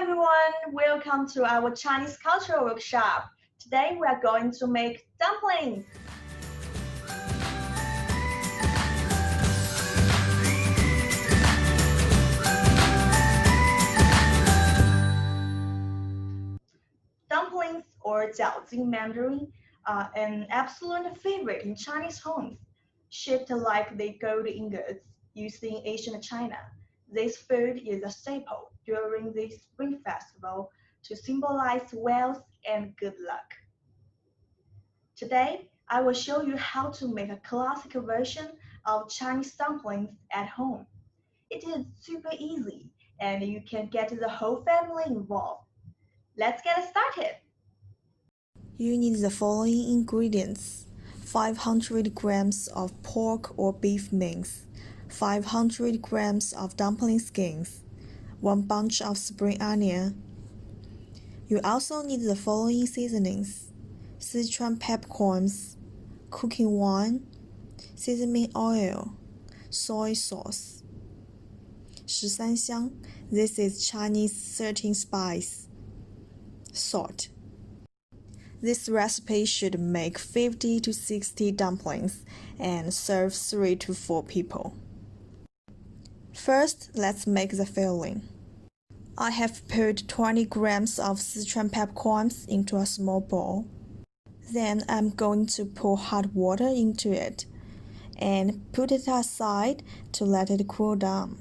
everyone, welcome to our Chinese cultural workshop. Today we are going to make dumplings. Dumplings or Jiaozi in Mandarin are an absolute favorite in Chinese homes. Shaped like the gold ingots used in ancient China, this food is a staple during the Spring Festival to symbolize wealth and good luck. Today, I will show you how to make a classic version of Chinese dumplings at home. It is super easy and you can get the whole family involved. Let's get started. You need the following ingredients: 500 grams of pork or beef mince, 500 grams of dumpling skins, 1 bunch of spring onion. You also need the following seasonings: Sichuan Peppercorns, cooking wine, sesame oil, soy sauce. Shisanxiang, this is Chinese 13 spice. Salt. This recipe should make 50 to 60 dumplings and serve 3 to 4 people. First, let's make the filling. I have put 20 grams of Sichuan peppercorns into a small bowl. Then I'm going to pour hot water into it and put it aside to let it cool down.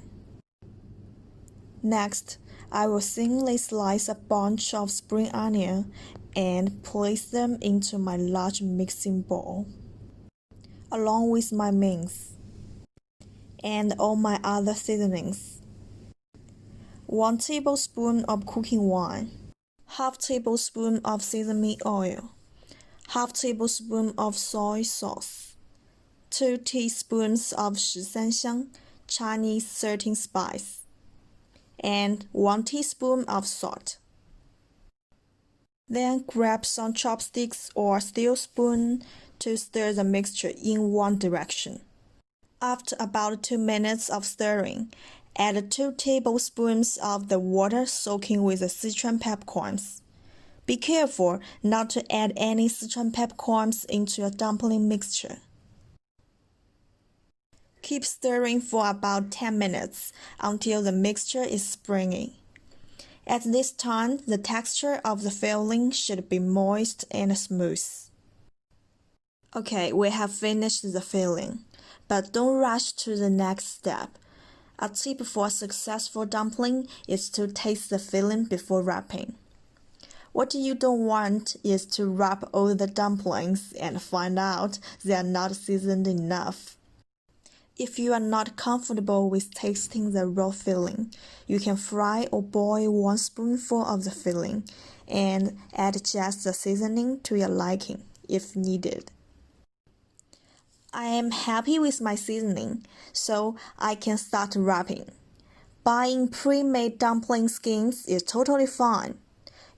Next, I will thinly slice a bunch of spring onion and place them into my large mixing bowl, along with my mince and all my other seasonings. 1 tablespoon of cooking wine, half tablespoon of sesame oil, half tablespoon of soy sauce, 2 teaspoons of Shisanxiang, Chinese 13 spice, and 1 teaspoon of salt. Then grab some chopsticks or steel spoon to stir the mixture in one direction. After about 2 minutes of stirring, add 2 tablespoons of the water soaking with the Sichuan peppercorns. Be careful not to add any Sichuan peppercorns into your dumpling mixture. Keep stirring for about 10 minutes until the mixture is springy. At this time, the texture of the filling should be moist and smooth. Okay, we have finished the filling, but don't rush to the next step. A tip for a successful dumpling is to taste the filling before wrapping. What you don't want is to wrap all the dumplings and find out they are not seasoned enough. If you are not comfortable with tasting the raw filling, you can fry or boil 1 spoonful of the filling and add just the seasoning to your liking if needed. I am happy with my seasoning, so I can start wrapping. Buying pre-made dumpling skins is totally fine.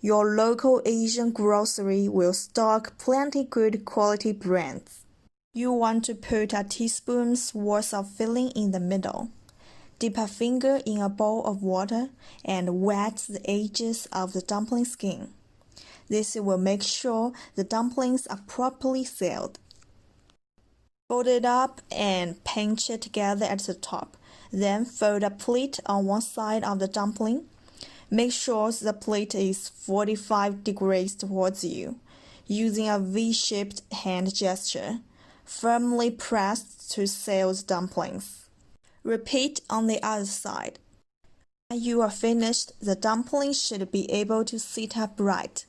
Your local Asian grocery will stock plenty good quality brands. You want to put a teaspoon's worth of filling in the middle. Dip a finger in a bowl of water and wet the edges of the dumpling skin. This will make sure the dumplings are properly sealed. Fold it up and pinch it together at the top. Then fold a plate on one side of the dumpling. Make sure the plate is 45 degrees towards you, using a V-shaped hand gesture. Firmly pressed to seal the dumplings. Repeat on the other side. When you are finished, the dumpling should be able to sit upright.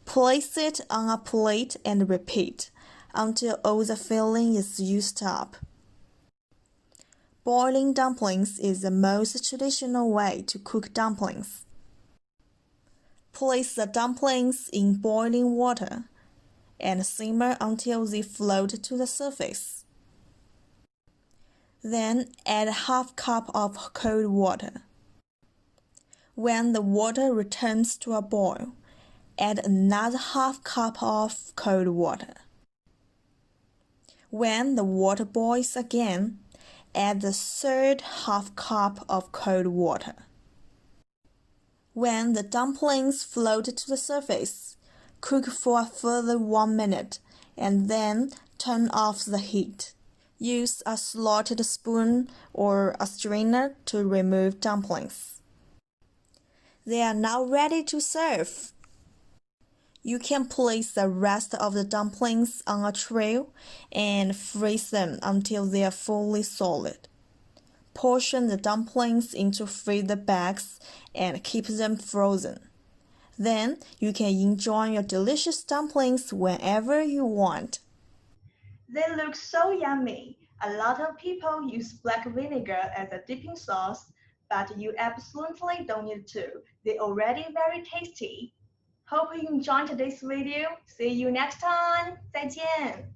Place it on a plate and repeat until all the filling is used up. Boiling dumplings is the most traditional way to cook dumplings. Place the dumplings in boiling water and simmer until they float to the surface. Then add half cup of cold water. When the water returns to a boil, add another half cup of cold water. When the water boils again, add the third half cup of cold water. When the dumplings float to the surface, cook for a further 1 minute and then turn off the heat. Use a slotted spoon or a strainer to remove dumplings. They are now ready to serve. You can place the rest of the dumplings on a tray and freeze them until they are fully solid. Portion the dumplings into freezer bags and keep them frozen. Then you can enjoy your delicious dumplings whenever you want. They look so yummy. A lot of people use black vinegar as a dipping sauce, but you absolutely don't need to. They're already very tasty. Hope you enjoyed today's video. See you next time. 再见。